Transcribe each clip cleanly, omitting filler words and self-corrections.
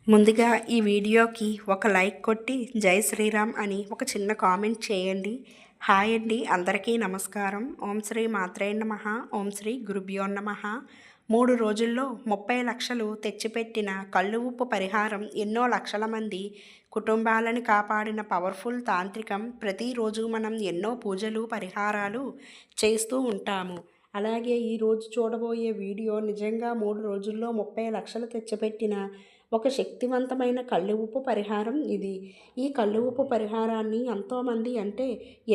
ముందుగా ఈ వీడియోకి ఒక లైక్ కొట్టి జై శ్రీరామ్ అని ఒక చిన్న కామెంట్ చేయండి. హాయ్ అండి, అందరికీ నమస్కారం. ఓం శ్రీ మాత్రే నమః. ఓం శ్రీ గురుభ్యో నమః. 3 రోజుల్లో 30 లక్షలు తెచ్చిపెట్టిన కళ్ళు ఉప్పు పరిహారం ఎన్నో లక్షల మంది కుటుంబాలను కాపాడిన పవర్ఫుల్ తాంత్రికం. ప్రతిరోజు మనం ఎన్నో పూజలు పరిహారాలు చేస్తూ ఉంటాము. అలాగే ఈరోజు చూడబోయే వీడియో నిజంగా 3 రోజుల్లో 30 లక్షలు తెచ్చిపెట్టిన ఒక శక్తివంతమైన కళ్ళు ఉప్పు పరిహారం ఇది. ఈ కళ్ళు ఉప్పు పరిహారాన్ని ఎంతోమంది అంటే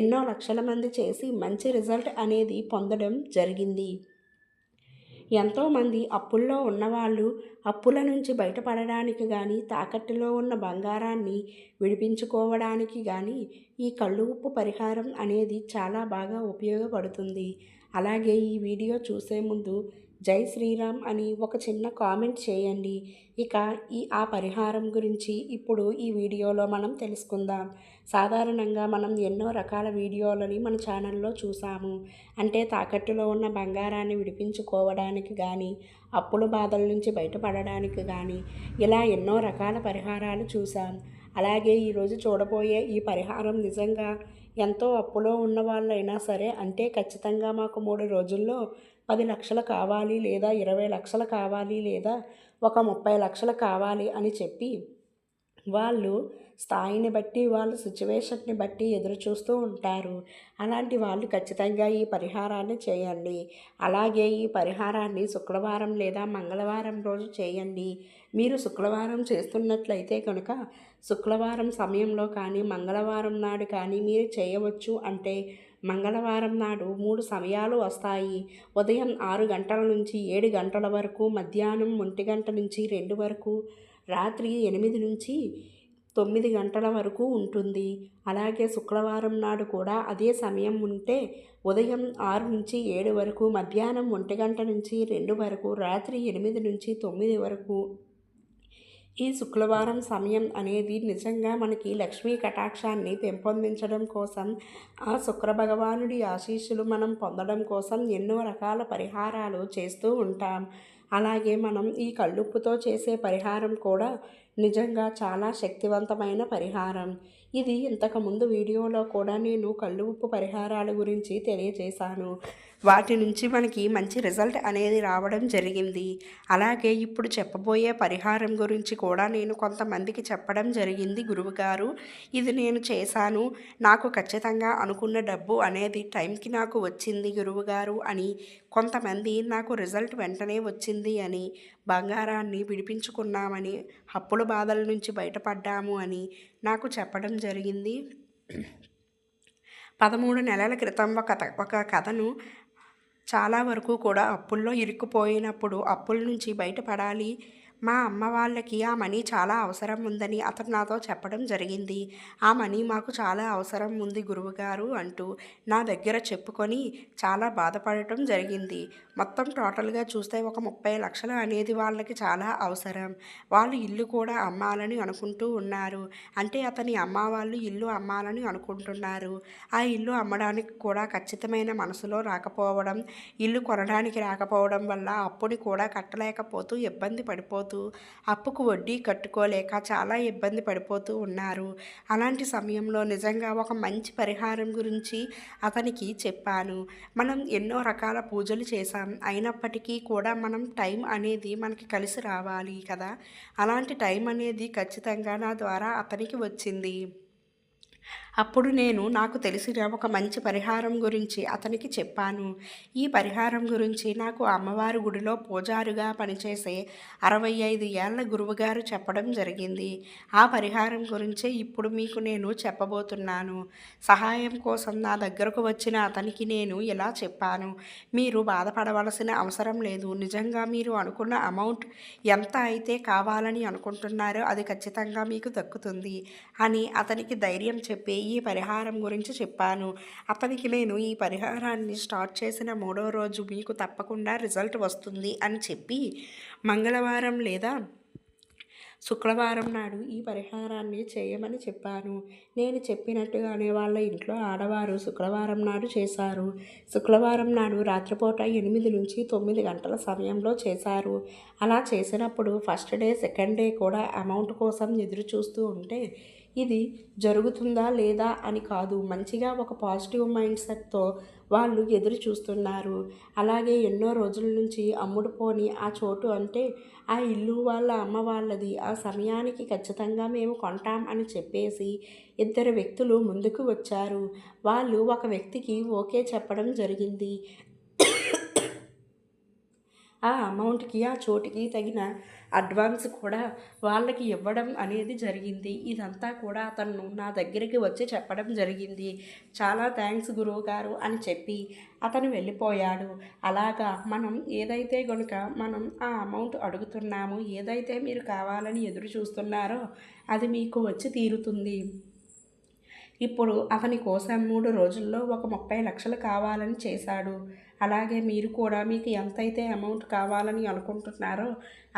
ఎన్నో లక్షల మంది చేసి మంచి రిజల్ట్ అనేది పొందడం జరిగింది. ఎంతోమంది అప్పుల్లో ఉన్నవాళ్ళు అప్పుల నుంచి బయటపడడానికి కానీ, తాకట్టులో ఉన్న బంగారాన్ని విడిపించుకోవడానికి కానీ ఈ కళ్ళు ఉప్పు పరిహారం అనేది చాలా బాగా ఉపయోగపడుతుంది. అలాగే ఈ వీడియో చూసే ముందు జై శ్రీరామ్ అని ఒక చిన్న కామెంట్ చేయండి. ఇక ఆ పరిహారం గురించి ఇప్పుడు ఈ వీడియోలో మనం తెలుసుకుందాం. సాధారణంగా మనం ఎన్నో రకాల వీడియోలని మన ఛానల్లో చూసాము. అంటే తాకట్టులో ఉన్న బంగారాన్ని విడిపించుకోవడానికి కానీ, అప్పుల బాధల నుంచి బయటపడడానికి కానీ ఇలా ఎన్నో రకాల పరిహారాలు చూసాం. అలాగే ఈరోజు చూడబోయే ఈ పరిహారం నిజంగా ఎంతో అప్పులో ఉన్న వాళ్ళైనా సరే, అంటే ఖచ్చితంగా మాకు 3 రోజుల్లో 10 లక్షలు కావాలి, లేదా 20 లక్షలు కావాలి, లేదా ఒక 30 లక్షలు కావాలి అని చెప్పి వాళ్ళు స్థాయిని బట్టి, వాళ్ళ సిచ్యువేషన్ని బట్టి ఎదురు చూస్తూ ఉంటారు. అలాంటి వాళ్ళు ఖచ్చితంగా ఈ పరిహారాన్ని చేయండి. అలాగే ఈ పరిహారాన్ని శుక్రవారం లేదా మంగళవారం రోజు చేయండి. మీరు శుక్రవారం చేస్తున్నట్లయితే కనుక శుక్రవారం సమయంలో కానీ, మంగళవారం నాడు కానీ మీరు చేయవచ్చు. అంటే మంగళవారం నాడు 3 సమయాలు వస్తాయి. ఉదయం 6 గంటల నుంచి 7 గంటల వరకు, మధ్యాహ్నం 1 గంట నుంచి 2 వరకు, రాత్రి 8 నుంచి 9 గంటల వరకు ఉంటుంది. అలాగే శుక్రవారం నాడు కూడా అదే సమయం ఉంటే ఉదయం 6 నుంచి 7 వరకు, మధ్యాహ్నం 1 గంట నుంచి 2 వరకు, రాత్రి 8 నుంచి 9 వరకు. ఈ శుక్రవారం సమయం అనేది నిజంగా మనకి లక్ష్మీ కటాక్షాన్ని పెంపొందించడం కోసం, ఆ శుక్ర భగవానుడి ఆశీస్సులు మనం పొందడం కోసం ఎన్నో రకాల పరిహారాలు చేస్తూ ఉంటాం. అలాగే మనం ఈ కళ్ళుప్పుతో చేసే పరిహారం కూడా నిజంగా చాలా శక్తివంతమైన పరిహారం. ఇది ఇంతకుముందు వీడియోలో కూడా నేను కళ్ళు ఉప్పు పరిహారాల గురించి తెలియజేశాను. వాటి నుంచి మనకి మంచి రిజల్ట్ అనేది రావడం జరిగింది. అలాగే ఇప్పుడు చెప్పబోయే పరిహారం గురించి కూడా నేను కొంతమందికి చెప్పడం జరిగింది. గురువుగారు, ఇది నేను చేశాను, నాకు ఖచ్చితంగా అనుకున్న డబ్బు అనేది టైంకి నాకు వచ్చింది గురువుగారు అని, కొంతమంది నాకు రిజల్ట్ వెంటనే వచ్చింది అని, బంగారాన్ని విడిపించుకున్నామని, అప్పుల బాధల నుంచి బయటపడ్డాము అని నాకు చెప్పడం జరిగింది. 13 నెలల క్రితం ఒక కథను, చాలా వరకు కూడా అప్పుల్లో ఇరుక్కుపోయినప్పుడు అప్పుల నుంచి బయటపడాలి, మా అమ్మ వాళ్ళకి ఆ మనీ చాలా అవసరం ఉందని అతను నాతో చెప్పడం జరిగింది. ఆ మనీ మాకు చాలా అవసరం ఉంది గురువుగారు అంటూ నా దగ్గర చెప్పుకొని చాలా బాధపడటం జరిగింది. మొత్తం టోటల్గా చూస్తే ఒక 30 లక్షలు అనేది వాళ్ళకి చాలా అవసరం. వాళ్ళు ఇల్లు కూడా అమ్మాలని అనుకుంటూ ఉన్నారు. అంటే అతని అమ్మ వాళ్ళు ఇల్లు అమ్మాలని అనుకుంటున్నారు. ఆ ఇల్లు అమ్మడానికి కూడా ఖచ్చితమైన మనసులో రాకపోవడం, ఇల్లు కొనడానికి రాకపోవడం వల్ల అప్పుని కూడా కట్టలేకపోతూ ఇబ్బంది పడిపోతూ, అప్పుకు వడ్డీ కట్టుకోలేక చాలా ఇబ్బంది పడిపోతూ ఉన్నారు. అలాంటి సమయంలో నిజంగా ఒక మంచి పరిహారం గురించి అతనికి చెప్పాను. మనం ఎన్నో రకాల పూజలు చేశాం, అయినప్పటికీ కూడా మనం టైం అనేది మనకి కలిసి రావాలి కదా. అలాంటి టైం అనేది ఖచ్చితంగా నా ద్వారా అతనికి వచ్చింది. అప్పుడు నేను నాకు తెలిసిన ఒక మంచి పరిహారం గురించి అతనికి చెప్పాను. ఈ పరిహారం గురించి నాకు అమ్మవారి గుడిలో పూజారుగా పనిచేసే 65 ఏళ్ల గురువుగారు చెప్పడం జరిగింది. ఆ పరిహారం గురించే ఇప్పుడు మీకు నేను చెప్పబోతున్నాను. సహాయం కోసం నా దగ్గరకు వచ్చిన అతనికి నేను ఇలా చెప్పాను. మీరు బాధపడవలసిన అవసరం లేదు. నిజంగా మీరు అనుకున్న అమౌంట్ ఎంత అయితే కావాలని అనుకుంటున్నారో అది ఖచ్చితంగా మీకు దక్కుతుంది అని అతనికి ధైర్యం చెప్పి ఈ పరిహారం గురించి చెప్పాను. అతనికి నేను ఈ పరిహారాన్ని స్టార్ట్ చేసిన 3వ రోజు మీకు తప్పకుండా రిజల్ట్ వస్తుంది అని చెప్పి మంగళవారం లేదా శుక్రవారం నాడు ఈ పరిహారాన్ని చేయమని చెప్పాను. నేను చెప్పినట్టుగానే వాళ్ళ ఇంట్లో ఆడవారు శుక్రవారం నాడు చేశారు. శుక్రవారం నాడు రాత్రిపూట 8 నుంచి 9 గంటల సమయంలో చేశారు. అలా చేసినప్పుడు ఫస్ట్ డే, సెకండ్ డే కూడా అమౌంట్ కోసం ఎదురు చూస్తూ ఉంటే ఇది జరుగుతుందా లేదా అని కాదు, మంచిగా ఒక పాజిటివ్ మైండ్ సెట్తో వాళ్ళు ఎదురు చూస్తున్నారు. అలాగే ఎన్నో రోజుల నుంచి అమ్ముడుపోని ఆ చోటు అంటే ఆ ఇల్లు వాళ్ళ అమ్మ వాళ్ళది. ఆ సమయానికి ఖచ్చితంగా మేము కొంటాం అని చెప్పేసి 2 వ్యక్తులు ముందుకు వచ్చారు. వాళ్ళు ఒక వ్యక్తికి ఓకే చెప్పడం జరిగింది. ఆ అమౌంట్‌కి, ఆ చోటుకి తగిన అడ్వాన్స్ కూడా వాళ్ళకి ఇవ్వడం అనేది జరిగింది. ఇదంతా కూడా అతను నా దగ్గరికి వచ్చి చెప్పడం జరిగింది. చాలా థ్యాంక్స్ గురువుగారు అని చెప్పి అతను వెళ్ళిపోయాడు. అలాగా మనం ఏదైతే గనుక మనం ఆ అమౌంట్ అడుగుతున్నామో, ఏదైతే మీరు కావాలని ఎదురు చూస్తున్నారో అది మీకు వచ్చి తీరుతుంది. ఇప్పుడు అతని కోసం 3 రోజుల్లో ఒక 30 లక్షలు కావాలని చేశాడు. అలాగే మీరు కూడా మీకు ఎంతైతే అమౌంట్ కావాలని అనుకుంటున్నారో,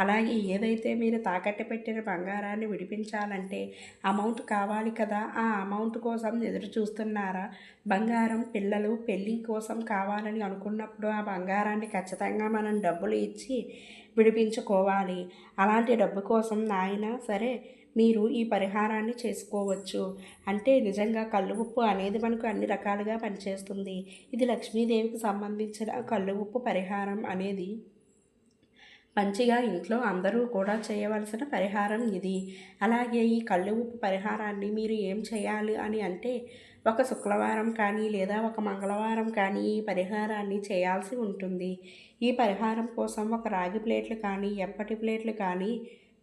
అలాగే ఏదైతే మీరు తాకట్టు పెట్టిన బంగారాన్ని విడిపించాలంటే అమౌంట్ కావాలి కదా, ఆ అమౌంట్ కోసం ఎదురు చూస్తున్నారా? బంగారం పిల్లలు పెళ్ళి కోసం కావాలని అనుకున్నప్పుడు ఆ బంగారాన్ని ఖచ్చితంగా మనం డబ్బులు ఇచ్చి విడిపించుకోవాలి. అలాంటి డబ్బు కోసం నాయనా సరే మీరు ఈ పరిహారాన్ని చేసుకోవచ్చు. అంటే నిజంగా కల్లు ఉప్పు అనేది మనకు అన్ని రకాలుగా పనిచేస్తుంది. ఇది లక్ష్మీదేవికి సంబంధించిన కల్లు ఉప్పు పరిహారం అనేది మంచిగా ఇంట్లో అందరూ కూడా చేయవలసిన పరిహారం ఇది. అలాగే ఈ కల్లు ఉప్పు పరిహారాన్ని మీరు ఏం చేయాలి అని అంటే ఒక శుక్రవారం కానీ లేదా ఒక మంగళవారం కానీ ఈ పరిహారాన్ని చేయాల్సి ఉంటుంది. ఈ పరిహారం కోసం ఒక రాగి ప్లేట్లు కానీ ఎప్పటి ప్లేట్లు కానీ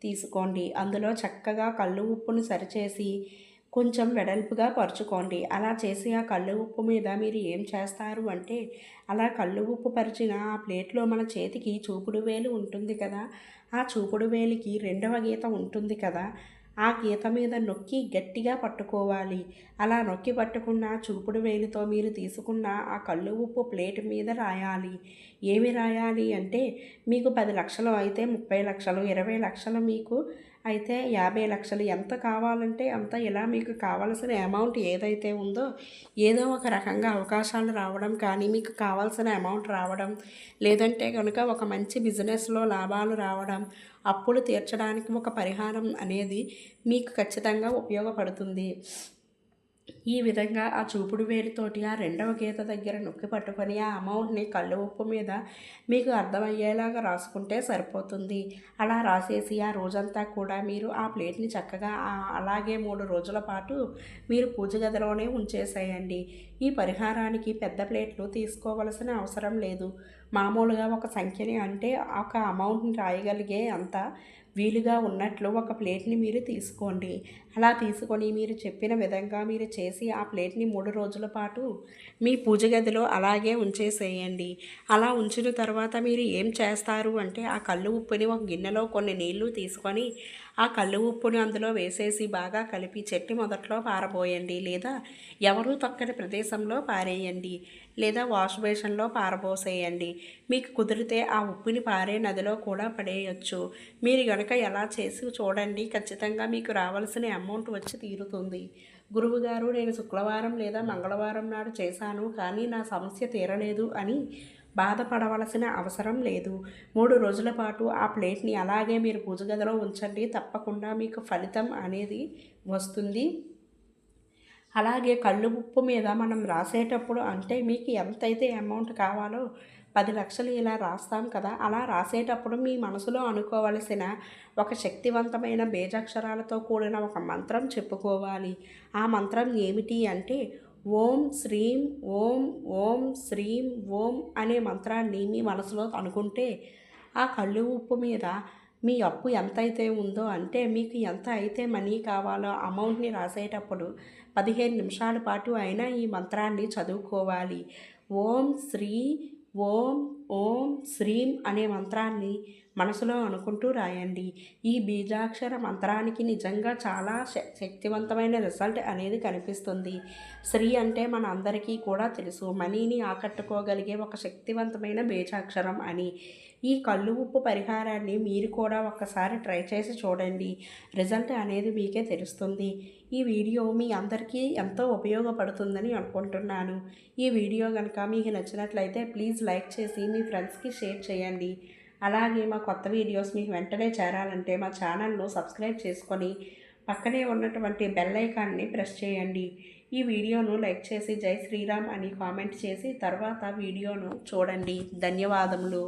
తీసుకోండి. అందులో చక్కగా కల్లు ఉప్పును సరిచేసి కొంచెం వెడల్పుగా పరుచుకోండి. అలా చేసి ఆ కల్లు ఉప్పు మీద మీరు ఏం చేస్తారు అంటే అలా కల్లు ఉప్పు పరిచిన ఆ ప్లేట్లో మన చేతికి చూపుడు వేలు ఉంటుంది కదా, ఆ చూపుడు వేలికి 2వ గీత ఉంటుంది కదా, ఆ గీత మీద నొక్కి గట్టిగా పట్టుకోవాలి. అలా నొక్కి పట్టుకున్న చూపుడు వేలితో మీరు తీసుకున్న ఆ కల్లు ఉప్పు ప్లేట్ మీద రాయాలి. ఏమి రాయాలి అంటే మీకు 10 లక్షలు అయితే 30 లక్షలు, 20 లక్షలు మీకు అయితే 50 లక్షలు, ఎంత కావాలంటే అంత ఇలా మీకు కావాల్సిన అమౌంట్ ఏదైతే ఉందో ఏదో ఒక రకంగా అవకాశాలు రావడం కానీ, మీకు కావాల్సిన అమౌంట్ రావడం, లేదంటే కనుక ఒక మంచి బిజినెస్లో లాభాలు రావడం, అప్పులు తీర్చడానికి ఒక పరిహారం అనేది మీకు ఖచ్చితంగా ఉపయోగపడుతుంది. ఈ విధంగా ఆ చూపుడు వేలితోటి ఆ 2వ గీత దగ్గర నొక్కి పట్టుకొని ఆ అమౌంట్ని కల్లు ఉప్పు మీద మీకు అర్థమయ్యేలాగా రాసుకుంటే సరిపోతుంది. అలా రాసేసి ఆ రోజంతా కూడా మీరు ఆ ప్లేట్ని చక్కగా అలాగే 3 రోజుల పాటు మీరు పూజ గదిలోనే ఉంచేసేయండి. ఈ పరిహారానికి పెద్ద ప్లేట్లు తీసుకోవలసిన అవసరం లేదు. మామూలుగా ఒక సంఖ్యని అంటే ఒక అమౌంట్ని రాయగలిగే అంత వీలుగా ఉన్నట్లు ఒక ప్లేట్ని మీరు తీసుకోండి. అలా తీసుకొని మీరు చెప్పిన విధంగా మీరు చేసి ఆ ప్లేట్ని 3 రోజుల పాటు మీ పూజ గదిలో అలాగే ఉంచేసేయండి. అలా ఉంచిన తర్వాత మీరు ఏం చేస్తారు అంటే ఆ కల్లు ఉప్పుని ఒక గిన్నెలో కొన్ని నీళ్లు తీసుకొని ఆ కల్లు ఉప్పుని అందులో వేసేసి బాగా కలిపి చెట్టు మొదట్లో పారబోయండి, లేదా ఎవరూ తొక్కని ప్రదేశంలో పారేయండి, లేదా వాష్ బేషన్లో పారబోసేయండి. మీకు కుదిరితే ఆ ఉప్పుని పారే నదిలో కూడా పడేయచ్చు. మీరు గనుక ఎలా చేసి చూడండి, ఖచ్చితంగా మీకు రావాల్సిన అమౌంట్ వచ్చి తీరుతుంది. గురువుగారు నేను శుక్రవారం లేదా మంగళవారం నాడు చేశాను కానీ నా సమస్య తీరలేదు అని బాధపడవలసిన అవసరం లేదు. 3 రోజుల పాటు ఆ ప్లేట్ని అలాగే మీరు పూజ గదిలో ఉంచండి. తప్పకుండా మీకు ఫలితం అనేది వస్తుంది. అలాగే కల్లు ఉప్పు మీద మనం రాసేటప్పుడు అంటే మీకు ఎంతైతే అమౌంట్ కావాలో 10 లక్షలు ఇలా రాస్తాం కదా, అలా రాసేటప్పుడు మీ మనసులో అనుకోవలసిన ఒక శక్తివంతమైన బీజాక్షరాలతో కూడిన ఒక మంత్రం చెప్పుకోవాలి. ఆ మంత్రం ఏమిటి అంటే ఓం శ్రీం ఓం ఓం శ్రీం ఓం అనే మంత్రాన్ని మీ మనసులో అనుకుంటే ఆ కల్లు ఉప్పు మీద మీ అప్పు ఎంతైతే ఉందో అంటే మీకు ఎంత అయితే మనీ కావాలో అమౌంట్ని రాసేటప్పుడు 15 నిమిషాల పాటు అయినా ఈ మంత్రాన్ని చదువుకోవాలి. ఓం శ్రీ ఓం ఓం శ్రీం అనే మంత్రాన్ని మనసులో అనుకుంటూ రాయండి. ఈ బీజాక్షర మంత్రానికి నిజంగా చాలా శక్తివంతమైన రిజల్ట్ అనేది కనిపిస్తుంది. శ్రీ అంటే మన అందరికీ కూడా తెలుసు, మనీని ఆకట్టుకోగలిగే ఒక శక్తివంతమైన బీజాక్షరం అని. ఈ కళ్ళు ఉప్పు పరిహారాన్ని మీరు కూడా ఒక్కసారి ట్రై చేసి చూడండి. రిజల్ట్ అనేది మీకే తెలుస్తుంది. ఈ వీడియో మీ అందరికీ ఎంతో ఉపయోగపడుతుందని అనుకుంటున్నాను. ఈ వీడియో కనుక మీకు నచ్చినట్లయితే ప్లీజ్ లైక్ చేసి మీ ఫ్రెండ్స్కి షేర్ చేయండి. అలాగే మా కొత్త వీడియోస్ మీకు వెంటనే చేరాలంటే మా ఛానల్ను సబ్స్క్రైబ్ చేసుకొని పక్కనే ఉన్నటువంటి బెల్ ఐకాన్ని ప్రెస్ చేయండి. ఈ వీడియోను లైక్ చేసి జై శ్రీరామ్ అని కామెంట్ చేసి తర్వాత వీడియోను చూడండి. ధన్యవాదములు.